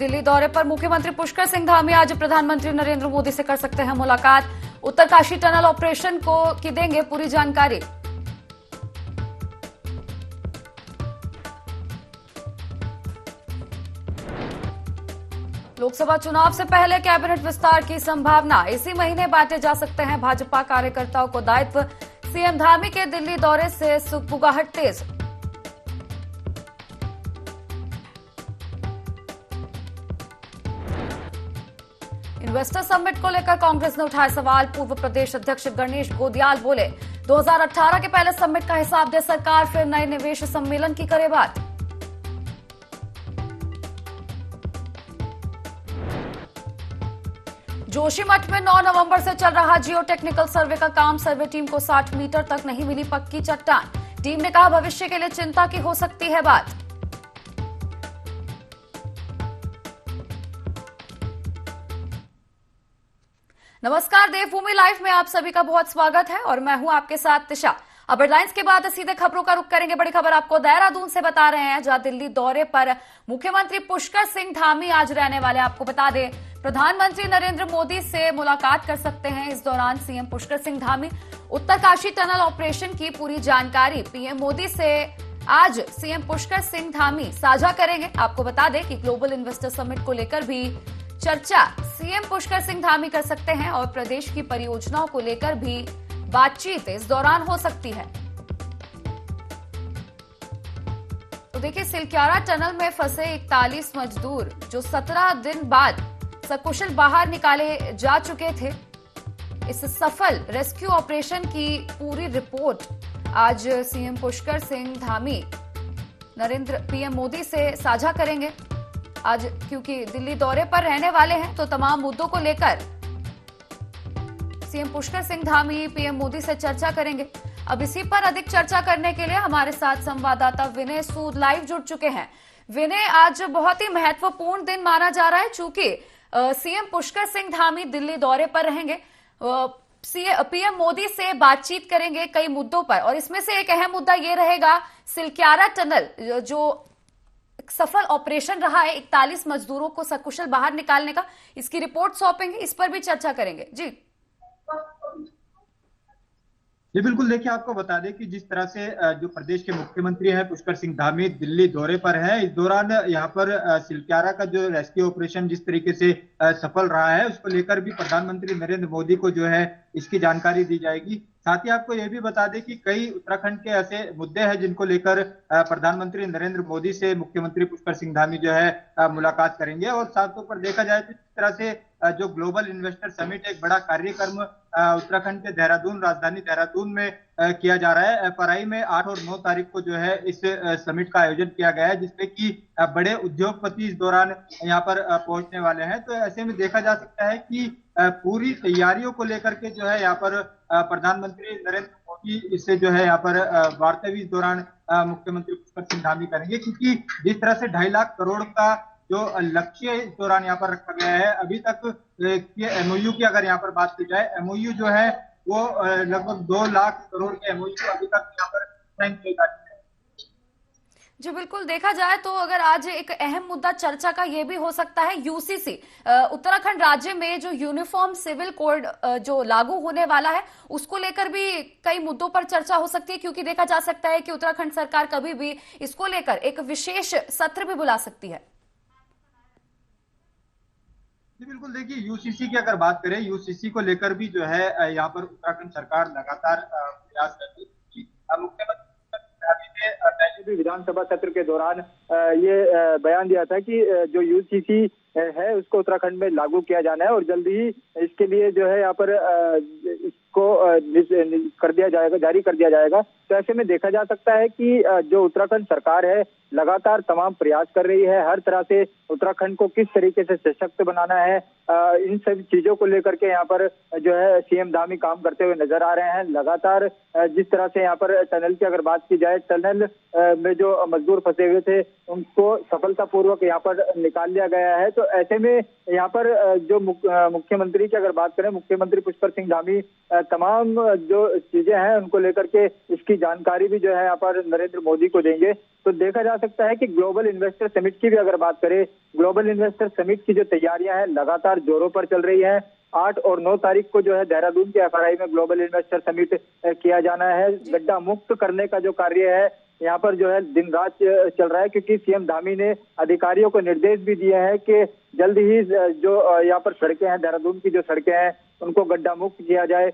दिल्ली दौरे पर मुख्यमंत्री पुष्कर सिंह धामी आज प्रधानमंत्री नरेंद्र मोदी से कर सकते हैं मुलाकात। उत्तरकाशी टनल ऑपरेशन की देंगे पूरी जानकारी। लोकसभा चुनाव से पहले कैबिनेट विस्तार की संभावना। इसी महीने बांटे जा सकते हैं भाजपा कार्यकर्ताओं को दायित्व। सीएम धामी के दिल्ली दौरे से सुगबुगाहट तेज। इन्वेस्टर समिट को लेकर कांग्रेस ने उठाए सवाल। पूर्व प्रदेश अध्यक्ष गणेश गोदियाल बोले 2018 के पहले समिट का हिसाब दे सरकार, फिर नए निवेश सम्मेलन की करे बात। जोशीमठ में 9 नवंबर से चल रहा जियो टेक्निकल सर्वे का काम। सर्वे टीम को 60 मीटर तक नहीं मिली पक्की चट्टान। टीम ने कहा भविष्य के लिए चिंता की हो सकती है बात। नमस्कार, देवभूमि लाइव में आप सभी का बहुत स्वागत है और मैं हूं आपके साथ तिशा। अब हेडलाइंस के बाद सीधे खबरों का रुख करेंगे। बड़ी खबर आपको देहरादून से बता रहे हैं, जहां दिल्ली दौरे पर मुख्यमंत्री पुष्कर सिंह धामी आज रहने वाले। आपको बता दें, प्रधानमंत्री नरेंद्र मोदी से मुलाकात कर सकते हैं। इस दौरान CM Pushkar Singh Dhami Uttarkashi tunnel operation की पूरी जानकारी पीएम मोदी से आज सीएम पुष्कर सिंह धामी साझा करेंगे। आपको बता दें कि ग्लोबल इन्वेस्टर समिट को लेकर भी चर्चा सीएम पुष्कर सिंह धामी कर सकते हैं और प्रदेश की परियोजनाओं को लेकर भी बातचीत इस दौरान हो सकती है। तो देखिए, सिलक्यारा टनल में फंसे 41 मजदूर जो 17 दिन बाद सकुशल बाहर निकाले जा चुके थे, इस सफल रेस्क्यू ऑपरेशन की पूरी रिपोर्ट आज सीएम पुष्कर सिंह धामी पीएम मोदी से साझा करेंगे। आज क्योंकि दिल्ली दौरे पर रहने वाले हैं, तो तमाम मुद्दों को लेकर सीएम पुष्कर सिंह धामी पीएम मोदी से चर्चा करेंगे। अब इसी पर अधिक चर्चा करने के लिए हमारे साथ संवाददाता विनय सूद लाइव जुड़ चुके हैं। विनय, आज बहुत ही महत्वपूर्ण दिन माना जा रहा है, चूंकि सीएम पुष्कर सिंह धामी दिल्ली दौरे पर रहेंगे, पीएम मोदी से बातचीत करेंगे कई मुद्दों पर, और इसमें से एक अहम मुद्दा ये रहेगा सिलक्यारा टनल जो सफल ऑपरेशन रहा है 41 मजदूरों को सकुशल बाहर निकालने का, इसकी रिपोर्ट सौंपेंगे, इस पर भी चर्चा करेंगे। जी बिल्कुल, देखिए आपको बता दें कि जिस तरह से जो प्रदेश के मुख्यमंत्री हैं पुष्कर सिंह धामी दिल्ली दौरे पर हैं, इस दौरान यहाँ पर सिलक्यारा का जो रेस्क्यू ऑपरेशन जिस तरीके से सफल रहा है, उसको लेकर भी प्रधानमंत्री नरेंद्र मोदी को जो है इसकी जानकारी दी जाएगी। साथ ही आपको यह भी बता दें कि कई उत्तराखंड के ऐसे मुद्दे हैं जिनको लेकर प्रधानमंत्री नरेंद्र मोदी से मुख्यमंत्री पुष्कर सिंह धामी जो है मुलाकात करेंगे। और साथ तौर पर देखा जाए तो जिस तरह से जो ग्लोबल इन्वेस्टर समिट एक बड़ा कार्यक्रम उत्तराखंड के देहरादून, राजधानी देहरादून में किया जा रहा है। एफआरआई में 8 और 9 तारीख को जो है इस समिट का आयोजन किया गया है, जिसमें कि बड़े उद्योगपति इस दौरान यहाँ पर पहुंचने वाले हैं। तो ऐसे में देखा जा सकता है कि पूरी तैयारियों को लेकर के जो है यहाँ पर प्रधानमंत्री नरेंद्र मोदी इससे जो है यहाँ पर वार्ता भी इस दौरान मुख्यमंत्री पुष्कर सिंह धामी करेंगे, क्योंकि जिस तरह से 2.5 लाख करोड़ का जो लक्ष्य इस दौरान यहाँ पर रखा गया है, अभी तक ये एमओयू की अगर यहाँ पर बात की जाए, एमओयू जो है वो लगभग 2 लाख करोड़ के एमओयू अभी तक यहाँ पर साइन किए जा चुके हैं। जी बिल्कुल, देखा जाए तो अगर आज एक अहम मुद्दा चर्चा का ये भी हो सकता है यूसीसी, उत्तराखंड राज्य में जो यूनिफॉर्म सिविल कोड जो लागू होने वाला है, उसको लेकर भी कई मुद्दों पर चर्चा हो सकती है, क्योंकि देखा जा सकता है कि उत्तराखंड सरकार कभी भी इसको लेकर एक विशेष सत्र भी बुला सकती है। जी बिल्कुल, देखिए यूसीसी की अगर बात करें, यूसीसी को लेकर भी जो है यहाँ पर उत्तराखंड सरकार लगातार प्रयास कर रही है। मुख्यमंत्री ने पहले भी विधानसभा सत्र के दौरान ये बयान दिया था कि जो यूसीसी है उसको उत्तराखंड में लागू किया जाना है और जल्द ही इसके लिए जो है यहाँ पर इसको कर दिया जाएगा, जारी कर दिया जाएगा। तो ऐसे में देखा जा सकता है कि जो उत्तराखंड सरकार है लगातार तमाम प्रयास कर रही है, हर तरह से उत्तराखंड को किस तरीके से सशक्त बनाना है, इन सब चीजों को लेकर के यहाँ पर जो है सीएम धामी काम करते हुए नजर आ रहे हैं। लगातार जिस तरह से यहाँ पर टनल की अगर बात की जाए, टनल में जो मजदूर फंसे हुए थे उनको सफलतापूर्वक यहाँ पर निकाल लिया गया है। तो तो ऐसे में यहाँ पर जो मुख्यमंत्री की अगर बात करें, मुख्यमंत्री पुष्कर सिंह धामी तमाम जो चीजें हैं उनको लेकर के इसकी जानकारी भी जो है यहाँ पर नरेंद्र मोदी को देंगे। तो देखा जा सकता है कि ग्लोबल इन्वेस्टर समिट की भी अगर बात करें, ग्लोबल इन्वेस्टर समिट की जो तैयारियां हैं लगातार जोरों पर चल रही है। 8 और 9 तारीख को जो है देहरादून के एफआरआई में ग्लोबल इन्वेस्टर समिट किया जाना है। गड्ढा मुक्त करने का जो कार्य है यहाँ पर जो है दिन रात चल रहा है, क्योंकि सीएम धामी ने अधिकारियों को निर्देश भी दिए हैं कि जल्द ही जो यहाँ पर सड़कें हैं, देहरादून की जो सड़कें हैं उनको गड्ढा मुक्त किया जाए।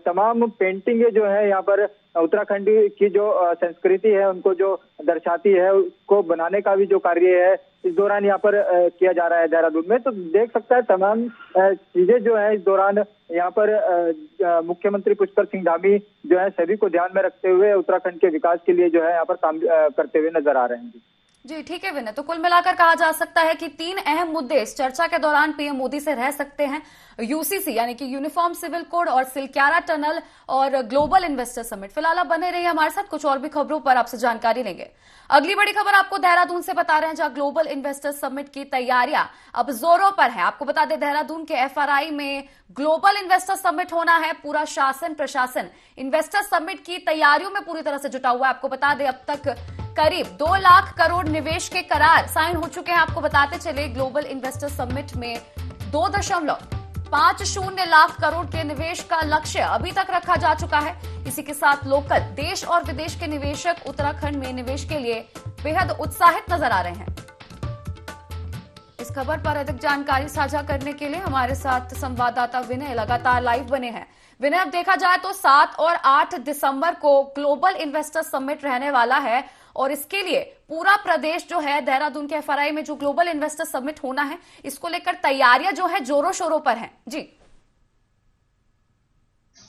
तमाम पेंटिंगें जो है यहाँ पर उत्तराखंड की जो संस्कृति है उनको जो दर्शाती है उसको बनाने का भी जो कार्य है इस दौरान यहाँ पर किया जा रहा है देहरादून में। तो देख सकता है तमाम चीजें जो है इस दौरान यहाँ पर मुख्यमंत्री पुष्कर सिंह धामी जो है सभी को ध्यान में रखते हुए उत्तराखंड के विकास के लिए जो है यहाँ पर काम करते हुए नजर आ रहे हैं। जी ठीक है विनय, तो कुल मिलाकर कहा जा सकता है कि 3 अहम मुद्दे इस चर्चा के दौरान पीएम मोदी से रह सकते हैं। यूसीसी यानी कि यूनिफॉर्म सिविल कोड और सिलक्यारा टनल और ग्लोबल इन्वेस्टर समिट। फिलहाल आप बने रहिए हमारे साथ, कुछ और भी खबरों पर आपसे जानकारी लेंगे। अगली बड़ी खबर आपको देहरादून से बता रहे हैं, जहां ग्लोबल इन्वेस्टर समिट की तैयारियां अब जोरों पर है। आपको बता दें देहरादून के एफआरआई में ग्लोबल इन्वेस्टर समिट होना है। पूरा शासन प्रशासन इन्वेस्टर समिट की तैयारियों में पूरी तरह से जुटा हुआ है। आपको बता दें अब तक करीब 2 लाख करोड़ निवेश के करार साइन हो चुके हैं। आपको बताते चले ग्लोबल इन्वेस्टर समिट में 2.50 लाख करोड़ के निवेश का लक्ष्य अभी तक रखा जा चुका है। इसी के साथ लोकल देश और विदेश के निवेशक उत्तराखंड में निवेश के लिए बेहद उत्साहित नजर आ रहे हैं। इस खबर पर अधिक जानकारी साझा करने के लिए हमारे साथ संवाददाता विनय लगातार लाइव बने हैं। विनय, अब देखा जाए तो 7 और 8 दिसंबर को ग्लोबल इन्वेस्टर समिट रहने वाला है और इसके लिए पूरा प्रदेश जो है देहरादून के एफआरआई में जो ग्लोबल इन्वेस्टर समिट होना है इसको लेकर तैयारियां जो है जोरों शोरों पर हैं। जी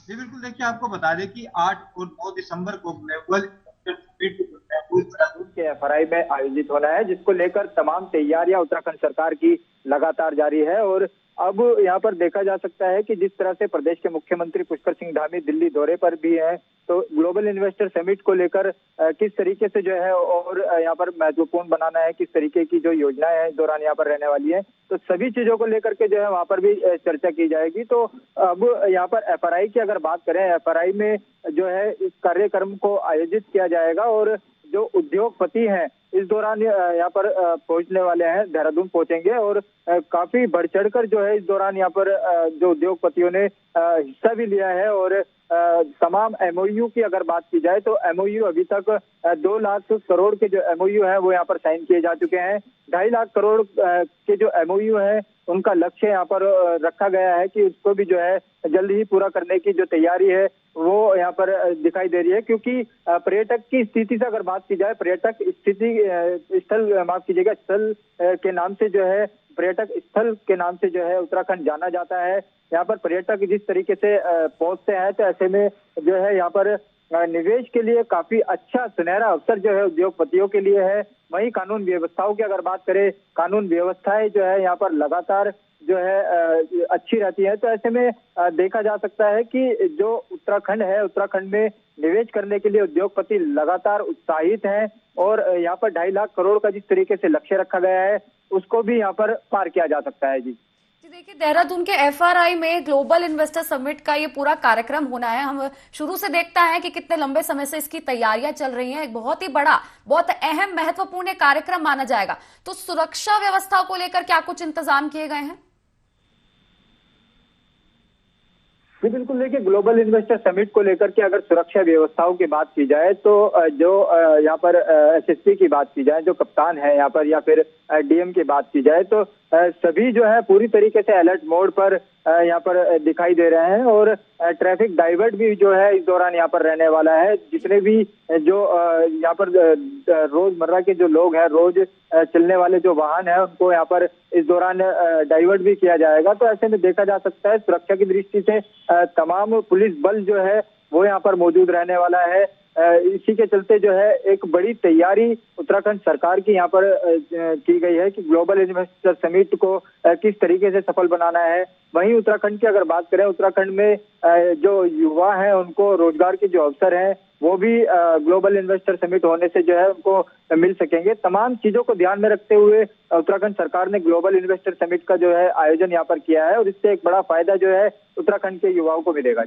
बिल्कुल, देखिए आपको बता दें कि 8 और 9 दिसंबर को ग्लोबल इन्वेस्टर समिट देहरादून के एफआरआई में आयोजित होना है, जिसको लेकर तमाम तैयारियां उत्तराखंड सरकार की लगातार जारी है। और अब यहाँ पर देखा जा सकता है कि जिस तरह से प्रदेश के मुख्यमंत्री पुष्कर सिंह धामी दिल्ली दौरे पर भी हैं, तो ग्लोबल इन्वेस्टर समिट को लेकर किस तरीके से जो है और यहाँ पर महत्वपूर्ण बनाना है, किस तरीके की जो योजनाएं हैं इस दौरान यहाँ पर रहने वाली है, तो सभी चीजों को लेकर के जो है वहाँ पर भी चर्चा की जाएगी। तो अब यहाँ पर एफआरआई की अगर बात करें, एफआरआई में जो है इस कार्यक्रम को आयोजित किया जाएगा और जो उद्योगपति हैं इस दौरान यहाँ पर पहुंचने वाले हैं, देहरादून पहुंचेंगे और काफी बढ़ चढ़कर जो है इस दौरान यहाँ पर जो उद्योगपतियों ने हिस्सा भी लिया है। और तमाम एमओयू की अगर बात की जाए तो एमओयू अभी तक 2 लाख करोड़ के जो एमओयू है वो यहाँ पर साइन किए जा चुके हैं। 2.5 लाख करोड़ के जो एमओयू है उनका लक्ष्य यहाँ पर रखा गया है कि उसको भी जो है जल्द ही पूरा करने की जो तैयारी है वो यहाँ पर दिखाई दे रही है। क्योंकि पर्यटक की स्थिति से अगर बात की जाए, पर्यटक स्थिति स्थल माफ कीजिएगा स्थल के नाम से जो है पर्यटक स्थल के नाम से जो है उत्तराखंड जाना जाता है। यहाँ पर पर्यटक जिस तरीके से पहुंचते हैं तो ऐसे में जो है यहाँ पर निवेश के लिए काफी अच्छा सुनहरा अवसर जो है उद्योगपतियों के लिए है। वहीं कानून व्यवस्थाओं की अगर बात करें, कानून व्यवस्थाएं जो है यहाँ पर लगातार जो है अच्छी रहती है। तो ऐसे में देखा जा सकता है कि जो उत्तराखंड है, उत्तराखंड में निवेश करने के लिए उद्योगपति लगातार उत्साहित हैं और यहाँ पर 2.5 लाख करोड़ का जिस तरीके से लक्ष्य रखा गया है उसको भी यहाँ पर पार किया जा सकता है। जी देखिए, देहरादून के एफआरआई में ग्लोबल इन्वेस्टर समिट का ये पूरा कार्यक्रम होना है। हम शुरू से देखता है कि कितने लंबे समय से इसकी तैयारियां चल रही हैं। एक बहुत ही बड़ा, बहुत अहम, महत्वपूर्ण कार्यक्रम माना जाएगा। तो सुरक्षा व्यवस्था को लेकर क्या कुछ इंतजाम किए गए हैं? जी बिल्कुल, देखिए ग्लोबल इन्वेस्टर समिट को लेकर के अगर सुरक्षा व्यवस्थाओं की बात की जाए तो जो यहाँ पर एसएसपी की बात की जाए, जो कप्तान है यहाँ पर, या फिर डीएम की बात की जाए तो सभी जो है पूरी तरीके से अलर्ट मोड पर यहाँ पर दिखाई दे रहे हैं। और ट्रैफिक डाइवर्ट भी जो है इस दौरान यहाँ पर रहने वाला है। जितने भी जो यहाँ पर रोजमर्रा के जो लोग हैं, रोज चलने वाले जो वाहन है, उनको यहाँ पर इस दौरान डाइवर्ट भी किया जाएगा। तो ऐसे में देखा जा सकता है सुरक्षा की दृष्टि से तमाम पुलिस बल जो है वो यहाँ पर मौजूद रहने वाला है। इसी के चलते जो है एक बड़ी तैयारी उत्तराखंड सरकार की यहाँ पर की गई है कि ग्लोबल इन्वेस्टर समिट को किस तरीके से सफल बनाना है। वहीं उत्तराखंड की अगर बात करें, उत्तराखंड में जो युवा हैं उनको रोजगार के जो अवसर हैं वो भी ग्लोबल इन्वेस्टर समिट होने से जो है उनको मिल सकेंगे। तमाम चीजों को ध्यान में रखते हुए उत्तराखंड सरकार ने ग्लोबल इन्वेस्टर समिट का जो है आयोजन यहाँ पर किया है और इससे एक बड़ा फायदा जो है उत्तराखंड के युवाओं को मिलेगा।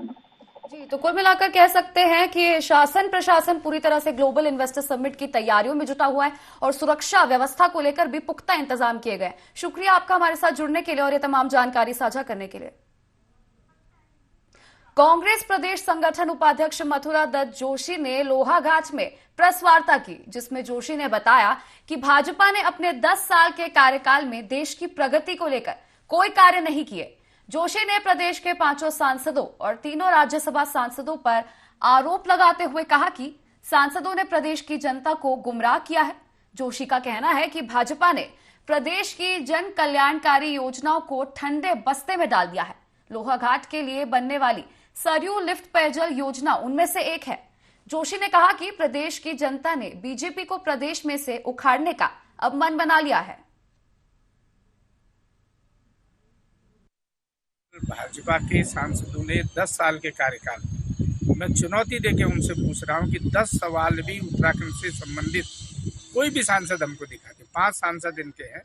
जी, तो कुल मिलाकर कह सकते हैं कि शासन प्रशासन पूरी तरह से ग्लोबल इन्वेस्टर समिट की तैयारियों में जुटा हुआ है और सुरक्षा व्यवस्था को लेकर भी पुख्ता इंतजाम किए गए। शुक्रिया आपका हमारे साथ जुड़ने के लिए और ये तमाम जानकारी साझा करने के लिए। कांग्रेस प्रदेश संगठन उपाध्यक्ष मथुरा दत्त जोशी ने लोहाघाट में प्रेस वार्ता की, जिसमें जोशी ने बताया कि भाजपा ने अपने 10 साल के कार्यकाल में देश की प्रगति को लेकर कोई कार्य नहीं किए। जोशी ने प्रदेश के 5 सांसदों और 3 राज्यसभा सांसदों पर आरोप लगाते हुए कहा कि सांसदों ने प्रदेश की जनता को गुमराह किया है। जोशी का कहना है कि भाजपा ने प्रदेश की जन कल्याणकारी योजनाओं को ठंडे बस्ते में डाल दिया है। लोहाघाट के लिए बनने वाली सरयू लिफ्ट पेयजल योजना उनमें से एक है। जोशी ने कहा कि प्रदेश की जनता ने बीजेपी को प्रदेश में से उखाड़ने का अब मन बना लिया है। भाजपा के सांसदों ने 10 साल के कार्यकाल, मैं चुनौती देके उनसे पूछ रहा हूं कि 10 सवाल भी उत्तराखंड से संबंधित कोई भी सांसद हमको दिखा दे। 5 सांसद इनके हैं,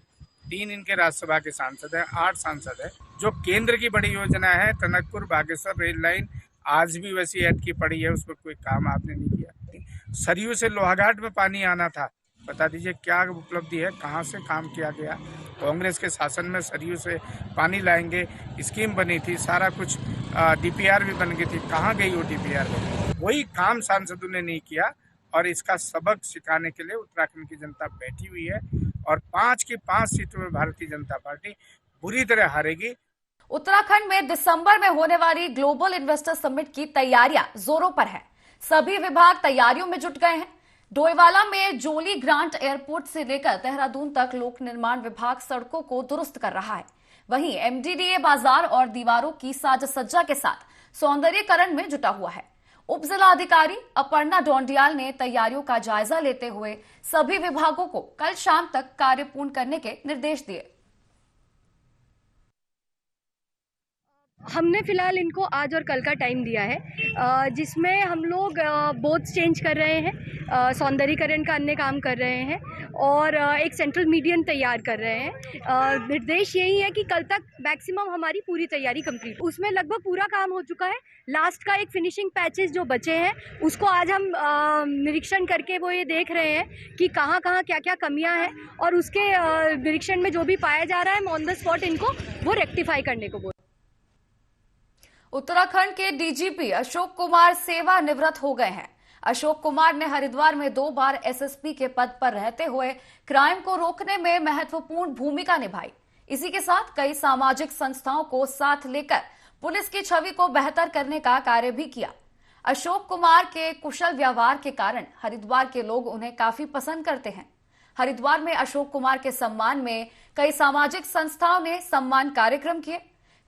3 इनके राज्यसभा के सांसद हैं, 8 सांसद हैं। जो केंद्र की बड़ी योजना है टनकपुर बागेश्वर रेल लाइन, आज भी वैसी ऐड की पड़ी है, उस पर कोई काम आपने नहीं किया। सरयू से लोहाघाट में पानी आना था, बता दीजिए क्या उपलब्धि है, कहाँ से काम किया गया। कांग्रेस के शासन में सरयू से पानी लाएंगे स्कीम बनी थी, सारा कुछ डीपीआर भी बन गई थी, कहाँ गई वो डीपीआर? वही काम सांसदों ने नहीं किया और इसका सबक सिखाने के लिए उत्तराखंड की जनता बैठी हुई है और 5 की 5 सीटों में भारतीय जनता पार्टी बुरी तरह हारेगी। उत्तराखंड में दिसंबर में होने वाली ग्लोबल इन्वेस्टर समिट की तैयारियां जोरों पर है। सभी विभाग तैयारियों में जुट गए हैं। डोईवाला में जोली ग्रांट एयरपोर्ट से लेकर देहरादून तक लोक निर्माण विभाग सड़कों को दुरुस्त कर रहा है। वहीं एमडीडीए बाजार और दीवारों की साज सज्जा के साथ सौंदर्यीकरण में जुटा हुआ है। उप जिलाधिकारी अपर्णा डोंडियाल ने तैयारियों का जायजा लेते हुए सभी विभागों को कल शाम तक कार्य पूर्ण करने के निर्देश दिए। हमने फिलहाल इनको आज और कल का टाइम दिया है, जिसमें हम लोग बोर्ड्स चेंज कर रहे हैं, सौंदर्यीकरण का अन्य काम कर रहे हैं और एक सेंट्रल मीडियन तैयार कर रहे हैं। निर्देश यही है कि कल तक मैक्सिमम हमारी पूरी तैयारी कंप्लीट, उसमें लगभग पूरा काम हो चुका है। लास्ट का एक फिनिशिंग पैचेस जो बचे हैं उसको आज हम निरीक्षण करके वो ये देख रहे हैं कि कहाँ कहाँ क्या क्या कमियां हैं और उसके निरीक्षण में जो भी पाया जा रहा है ऑन द स्पॉट इनको वो रेक्टिफाई करने को बोल। उत्तराखंड के डीजीपी अशोक कुमार सेवानिवृत्त हो गए हैं। अशोक कुमार ने हरिद्वार में 2 बार एसएसपी के पद पर रहते हुए क्राइम को रोकने में महत्वपूर्ण भूमिका निभाई। इसी के साथ कई सामाजिक संस्थाओं को साथ लेकर पुलिस की छवि को बेहतर करने का कार्य भी किया। अशोक कुमार के कुशल व्यवहार के कारण हरिद्वार के लोग उन्हें काफी पसंद करते हैं। हरिद्वार में अशोक कुमार के सम्मान में कई सामाजिक संस्थाओं ने सम्मान कार्यक्रम किए।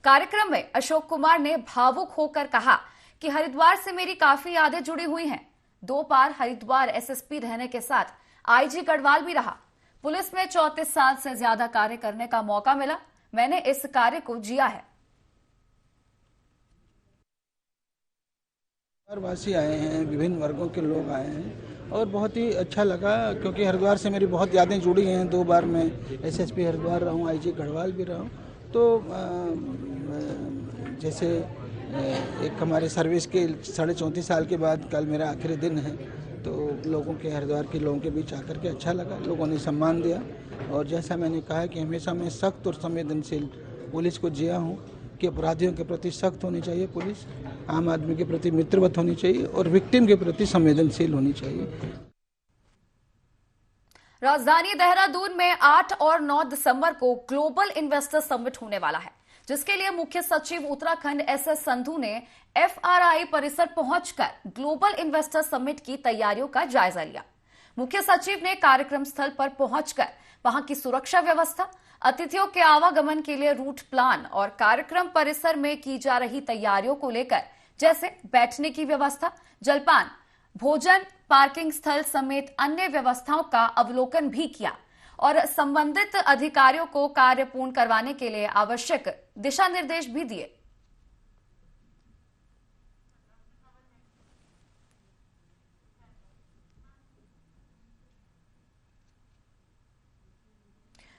कार्यक्रम में अशोक कुमार ने भावुक होकर कहा कि हरिद्वार से मेरी काफी यादें जुड़ी हुई हैं। 2 बार हरिद्वार एसएसपी रहने के साथ आईजी गढ़वाल भी रहा। पुलिस में 34 साल से ज्यादा कार्य करने का मौका मिला। मैंने इस कार्य को जिया है। वासी आए हैं, विभिन्न वर्गों के लोग आए हैं और बहुत ही अच्छा लगा क्योंकि हरिद्वार से मेरी बहुत यादें जुड़ी हैं। 2 बार मैं एसएसपी हरिद्वार रहा हूँ, आईजी गढ़वाल भी रहा हूँ। तो जैसे एक हमारे सर्विस के 34.5 साल के बाद कल मेरा आखिरी दिन है, तो लोगों के हरिद्वार के लोगों के बीच आकर के अच्छा लगा। लोगों ने सम्मान दिया और जैसा मैंने कहा कि हमेशा मैं सख्त और संवेदनशील पुलिस को जिया हूँ कि अपराधियों के प्रति सख्त होनी चाहिए पुलिस, आम आदमी के प्रति मित्रवत होनी चाहिए और विक्टिम के प्रति संवेदनशील होनी चाहिए। राजधानी देहरादून में 8 और 9 दिसंबर को ग्लोबल इन्वेस्टर समिट होने वाला है, जिसके लिए मुख्य सचिव उत्तराखंड एसएस संधू ने एफआरआई परिसर पहुंचकर ग्लोबल इन्वेस्टर समिट की तैयारियों का जायजा लिया। मुख्य सचिव ने कार्यक्रम स्थल पर पहुंचकर वहां की सुरक्षा व्यवस्था, अतिथियों के आवागमन के लिए रूट प्लान और कार्यक्रम परिसर में की जा रही तैयारियों को लेकर, जैसे बैठने की व्यवस्था, जलपान, भोजन, पार्किंग स्थल समेत अन्य व्यवस्थाओं का अवलोकन भी किया और संबंधित अधिकारियों को कार्य पूर्ण करवाने के लिए आवश्यक दिशा निर्देश भी दिए।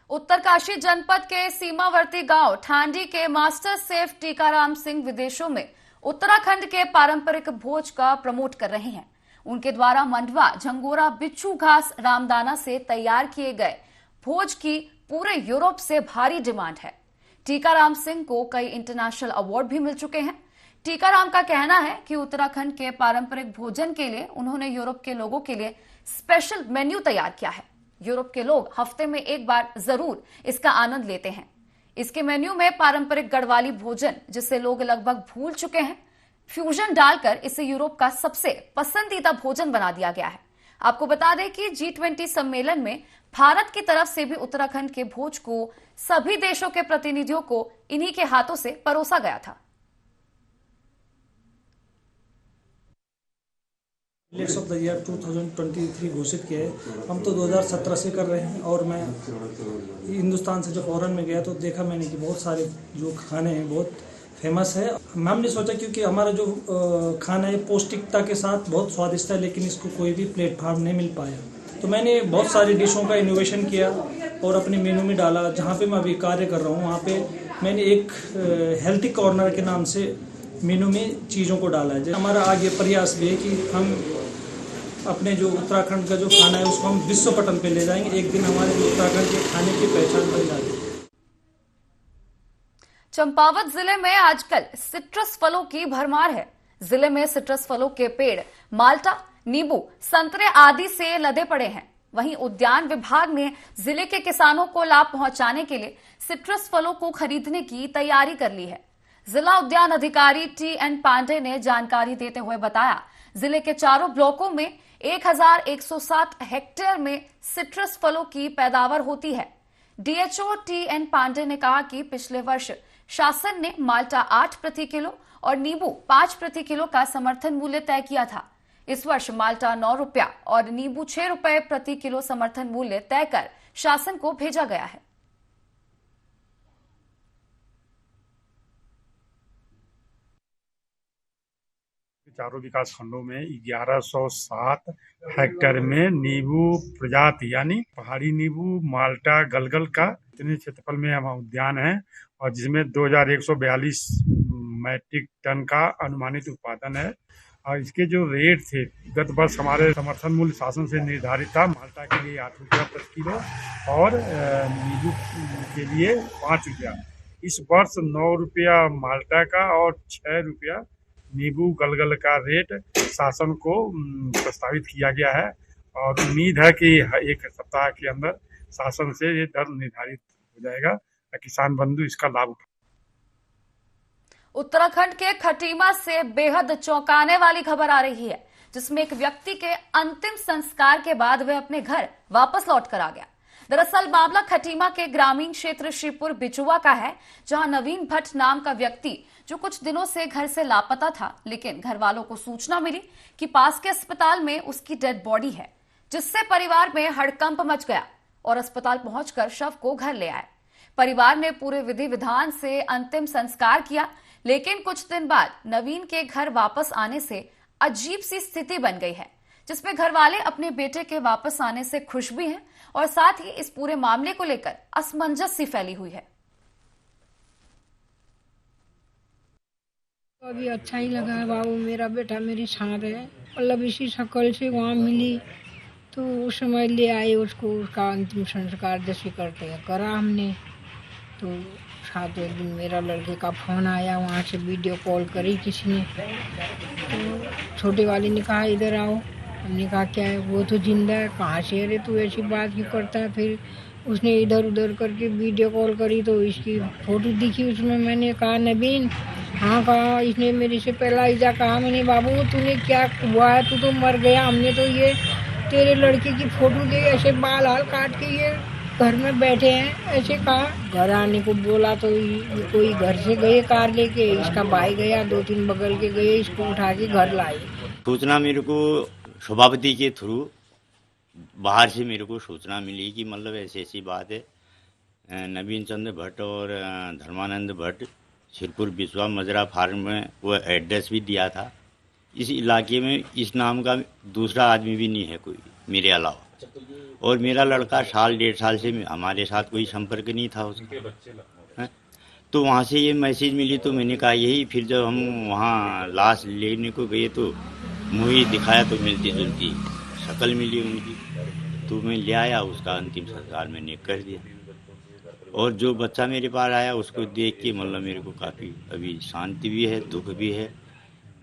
उत्तरकाशी जनपद के सीमावर्ती गांव ठांडी के मास्टर शेफ टीकाराम सिंह विदेशों में उत्तराखंड के पारंपरिक भोज का प्रमोट कर रहे हैं। उनके द्वारा मंडवा, झंगोरा, बिच्छू घास, रामदाना से तैयार किए गए भोज की पूरे यूरोप से भारी डिमांड है। टीकाराम सिंह को कई इंटरनेशनल अवार्ड भी मिल चुके हैं। टीकाराम का कहना है कि उत्तराखंड के पारंपरिक भोजन के लिए उन्होंने यूरोप के लोगों के लिए स्पेशल मेन्यू तैयार किया है। यूरोप के लोग हफ्ते में एक बार जरूर इसका आनंद लेते हैं। इसके मेन्यू में पारंपरिक गढ़वाली भोजन, जिसे लोग लगभग भूल चुके हैं, फ्यूजन डालकर इसे यूरोप का सबसे पसंदीदा भोजन बना दिया गया है। आपको बता दें कि G20 सम्मेलन में भारत की तरफ से भी उत्तराखंड के भोज को सभी देशों के प्रतिनिधियों को इन्हीं के हाथों से परोसा गया था। मिलेट्स ऑफ द ईयर 2023 घोषित किया है। हम तो 2017 से कर रहे हैं और मैं हिंदुस्तान से जब फॉरेन में गया तो देखा मैंने कि बहुत सारे जो खाने हैं बहुत फेमस है। हमने सोचा क्योंकि हमारा जो खाना है पौष्टिकता के साथ बहुत स्वादिष्ट है, लेकिन इसको कोई भी प्लेटफॉर्म नहीं मिल पाया, तो मैंने बहुत सारी डिशों का इनोवेशन किया और अपने मेनू में डाला। जहाँ पे मैं अभी कार्य कर रहा हूँ वहाँ पे मैंने एक हेल्थी कॉर्नर के नाम से मेनू में चीज़ों को डाला है। हमारा आगे प्रयास भी है कि हम अपने जो उत्तराखंड का जो खाना है उसको हम विश्व पटल पे ले जाएंगे। एक दिन हमारे उत्तराखंड के खाने की पहचान बन जाएगी। चंपावत जिले में आजकल सिट्रस फलों की भरमार है। जिले में सिट्रस फलों के पेड़ माल्टा, नींबू, संतरे आदि से लदे पड़े हैं। वहीं उद्यान विभाग ने जिले के किसानों को लाभ पहुंचाने के लिए सिट्रस फलों को खरीदने की तैयारी कर ली है। जिला उद्यान अधिकारी TN पांडे ने जानकारी देते हुए बताया, जिले के चारों ब्लॉकों में 1107 हेक्टेयर में सिट्रस फलों की पैदावार होती है। DHO TN पांडे ने कहा कि पिछले वर्ष शासन ने माल्टा 8 प्रति किलो और नींबू 5 प्रति किलो का समर्थन मूल्य तय किया था। इस वर्ष माल्टा 9 रुपया और नींबू 6 रुपए प्रति किलो समर्थन मूल्य तय कर शासन को भेजा गया है। चारों विकास खंडों में 1107 हेक्टेयर में नींबू प्रजाति यानी पहाड़ी नींबू, माल्टा, गलगल का इतने क्षेत्रफल में हमारा उद्यान है और जिसमें 2142 मैट्रिक टन का अनुमानित उत्पादन है। और इसके जो रेट थे गत वर्ष हमारे समर्थन मूल्य शासन से निर्धारित था। माल्टा के लिए 8 रुपया प्रति किलो और नींबू के लिए 5 रुपया। इस वर्ष 9 रुपया माल्टा का और 6 रुपया नींबू गलगल का रेट शासन को प्रस्तावित किया गया है और उम्मीद है कि एक सप्ताह के अंदर शासन से ये दर निर्धारित हो जाएगा, किसान बंधु इसका लाभ उठा। उत्तराखंड के खटीमा से बेहद चौंकाने वाली खबर आ रही है, जिसमें एक व्यक्ति के अंतिम संस्कार के बाद वह अपने घर वापस लौट कर आ गया। दरअसल मामला खटीमा के ग्रामीण क्षेत्र श्रीपुर बिचुआ का है, जहां नवीन भट्ट नाम का व्यक्ति जो कुछ दिनों से घर से लापता था, लेकिन घर वालों को सूचना मिली कि पास के अस्पताल में उसकी डेड बॉडी है, जिससे परिवार में हड़कंप मच गया और अस्पताल पहुंचकर शव को घर ले आए। परिवार ने पूरे विधि विधान से अंतिम संस्कार किया, लेकिन कुछ दिन बाद नवीन के घर वापस आने से अजीब सी स्थिति बन गई है, जिसमें घर वाले अपने बेटे के वापस आने से खुश भी हैं और साथ ही इस पूरे मामले को लेकर असमंजस सी फैली हुई है। अभी अच्छा ही लगा है बाबू, मेरा बेटा मेरी साथ है। मतलब इसी शक्ल से वहाँ मिली तो उस समय ले आए उसको, उसका अंतिम संस्कार जैसे करते हैं करा हमने। तो 7 दिन मेरा लड़के का फ़ोन आया, वहाँ से वीडियो कॉल करी किसी ने, तो छोटे वाले ने कहा इधर आओ। हमने कहा क्या है, वो तो जिंदा है, कहाँ से अरे तू ऐसी बात क्यों करता है। फिर उसने इधर उधर करके वीडियो कॉल करी तो इसकी फ़ोटो दिखी उसमें। मैंने कहा नवीन, हाँ कहा। इसने मेरे से पहला इजा कहा, मैंने बाबू तूने क्या हुआ है, तू तो मर गया, हमने तो ये तेरे लड़के की फ़ोटो दे, ऐसे बाल हाल काट के ये घर में बैठे हैं, ऐसे कहा। घर आने को बोला तो कोई घर से गए कार लेके, इसका भाई गया, 2-3 बगल के गए, इसको उठा के घर लाए। सूचना मेरे को सभापति के थ्रू बाहर से मेरे को सूचना मिली कि मतलब ऐसी बात है, नवीन चंद्र भट्ट और धर्मानंद भट्ट सिरपुर बिस्वा मजरा फार्म में वो एड्रेस भी दिया था। इस इलाके में इस नाम का दूसरा आदमी भी नहीं है कोई मेरे अलावा, और मेरा लड़का साल 1.5 साल से हमारे साथ कोई संपर्क नहीं था उसका। तो वहाँ से ये मैसेज मिली तो मैंने कहा यही। फिर जब हम वहाँ लाश लेने को गए तो मुझे दिखाया तो मिलती जुलती शक्ल मिली उनकी, तो मैं ले आया, उसका अंतिम संस्कार मैंने कर दिया। और जो बच्चा मेरे पास आया उसको देख के मतलब मेरे को काफ़ी अभी शांति भी है, दुख भी है।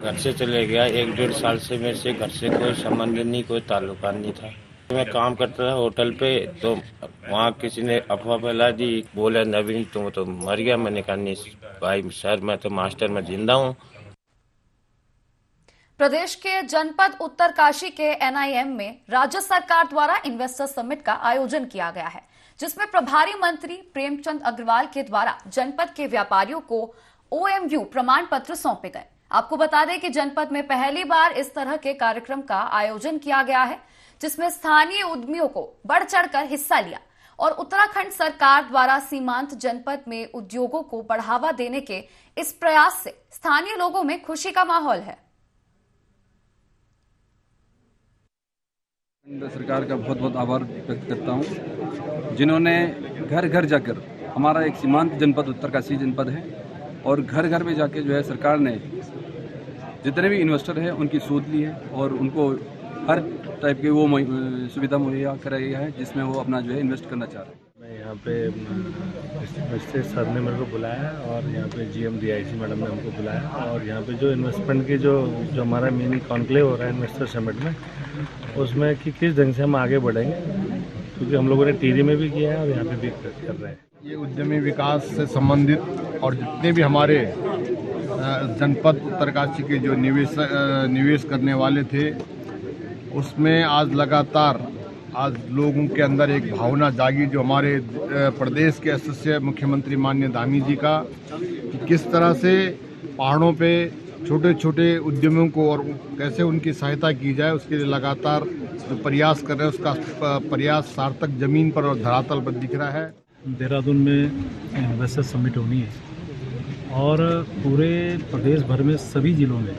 घर से चले गया, 1-1.5 साल से मेरे से घर से कोई संबंध नहीं, कोई ताल्लुकात नहीं था। मैं काम करता था होटल पे, तो वहाँ किसी ने अफवाह फैला दी, बोला नवीन तुम तो मर गया। मैंने कहा नहीं भाई सर, मैं तो मास्टर में जिंदा हूँ। प्रदेश के जनपद उत्तरकाशी के एनआईएम में राज्य सरकार द्वारा इन्वेस्टर समिट का आयोजन किया गया है, जिसमें प्रभारी मंत्री प्रेमचंद अग्रवाल के द्वारा जनपद के व्यापारियों को ओएमयू प्रमाण पत्र सौंपे गए। आपको बता दें कि जनपद में पहली बार इस तरह के कार्यक्रम का आयोजन किया गया है, जिसमें स्थानीय उद्यमियों को बढ़ चढ़कर हिस्सा लिया और उत्तराखंड सरकार द्वारा सीमांत जनपद में उद्योगों को बढ़ावा देने के इस प्रयास से स्थानीय लोगों में खुशी का माहौल है। सरकार का बहुत बहुत आभार व्यक्त करता हूं, जिन्होंने घर घर जाकर, हमारा एक सीमांत जनपद उत्तरकाशी जनपद है, और घर घर में जाके जो है सरकार ने जितने भी इन्वेस्टर हैं उनकी सूद ली है और उनको हर टाइप की वो सुविधा मुहैया कराई है जिसमें वो अपना जो है इन्वेस्ट करना चाह रहे हैं। मैं यहाँ पे मिनिस्टर सर ने मेरे को बुलाया और यहाँ पे GM DIC मैडम ने हमको बुलाया, और यहाँ पे जो इन्वेस्टमेंट की जो हमारा मिनी कॉन्क्लेव हो रहा है इन्वेस्टर समिट में, उसमें कि किस ढंग से हम आगे बढ़ेंगे, क्योंकि हम लोगों ने टिहरी में भी किया है और यहाँ पे भी कर रहे हैं। ये उद्यमी विकास से संबंधित और जितने भी हमारे जनपद उत्तरकाशी के जो निवेश करने वाले थे, उसमें आज लगातार लोगों के अंदर एक भावना जागी, जो हमारे प्रदेश के यशस्वी मुख्यमंत्री माननीय धामी जी का, कि किस तरह से पहाड़ों पे छोटे छोटे उद्यमियों को और कैसे उनकी सहायता की जाए, उसके लिए लगातार जो प्रयास कर रहे हैं उसका प्रयास सार्थक जमीन पर और धरातल पर दिख रहा है। देहरादून में इन्वेस्टर समिट होनी है और पूरे प्रदेश भर में सभी जिलों में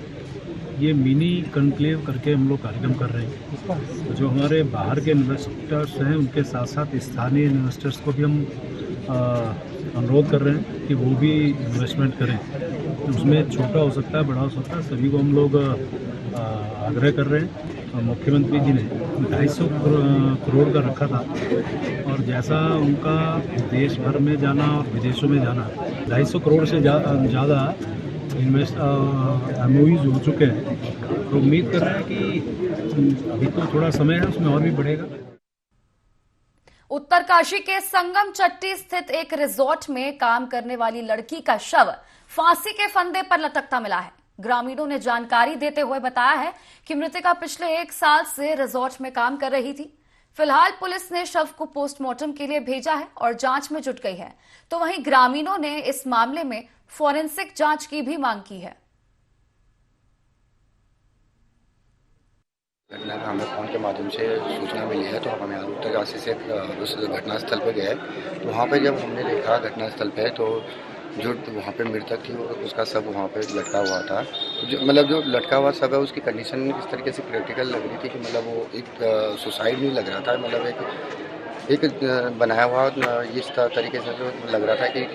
ये मिनी कॉन्क्लेव करके हम लोग कार्यक्रम कर रहे हैं। जो हमारे बाहर के इन्वेस्टर्स हैं उनके साथ साथ स्थानीय इन्वेस्टर्स को भी हम अनुरोध कर रहे हैं कि वो भी इन्वेस्टमेंट करें। उसमें छोटा हो सकता है, बड़ा हो सकता है, सभी को हम लोग आग्रह कर रहे हैं। मुख्यमंत्री जी ने 250 करोड़ का रखा था, और जैसा उनका देश भर में जाना और विदेशों में जाना, 250 करोड़ से ज़्यादा MOUs हो चुके हैं। तो उम्मीद कर रहे हैं कि अभी तो थोड़ा समय है, उसमें और भी बढ़ेगा। उत्तरकाशी के संगम चट्टी स्थित एक रिजॉर्ट में काम करने वाली लड़की का शव फांसी के फंदे पर लटकता मिला है। ग्रामीणों ने जानकारी देते हुए बताया है कि मृतका पिछले 1 साल से रिजॉर्ट में काम कर रही थी। फिलहाल पुलिस ने शव को पोस्टमार्टम के लिए भेजा है और जांच में जुट गई है। तो वहीं ग्रामीणों ने इस मामले में फॉरेंसिक जांच की भी मांग की है। घटना का हमें फोन के माध्यम से सूचना मिली है, तो हम यहाँ उत्तरकाशी से उस घटनास्थल पर गए। तो वहाँ पे जब हमने देखा घटनास्थल पे, तो जो वहाँ पे मृतक थी उसका सब वहाँ पे लटका हुआ था। मतलब जो लटका हुआ सब है उसकी कंडीशन इस तरीके से क्रिटिकल लग रही थी कि मतलब वो एक सुसाइड नहीं लग रहा था, मतलब एक बनाया हुआ इस तरीके से जो लग रहा था कि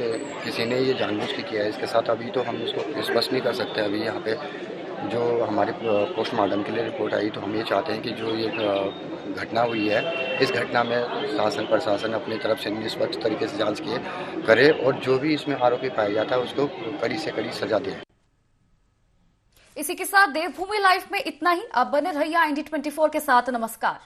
किसी ने ये जानबूझ के किया है इसके साथ। अभी तो हम इसको स्पष्ट नहीं कर सकते। अभी यहाँ पे जो हमारी पोस्टमार्टम के लिए रिपोर्ट आई, तो हम ये चाहते हैं कि जो ये घटना हुई है, इस घटना में शासन प्रशासन अपनी तरफ से निष्पक्ष तरीके से जांच करे और जो भी इसमें आरोपी पाया जाता है उसको कड़ी से कड़ी सजा दे। इसी के साथ देवभूमि लाइव में इतना ही। अब बने रहिए IND24 के साथ। नमस्कार।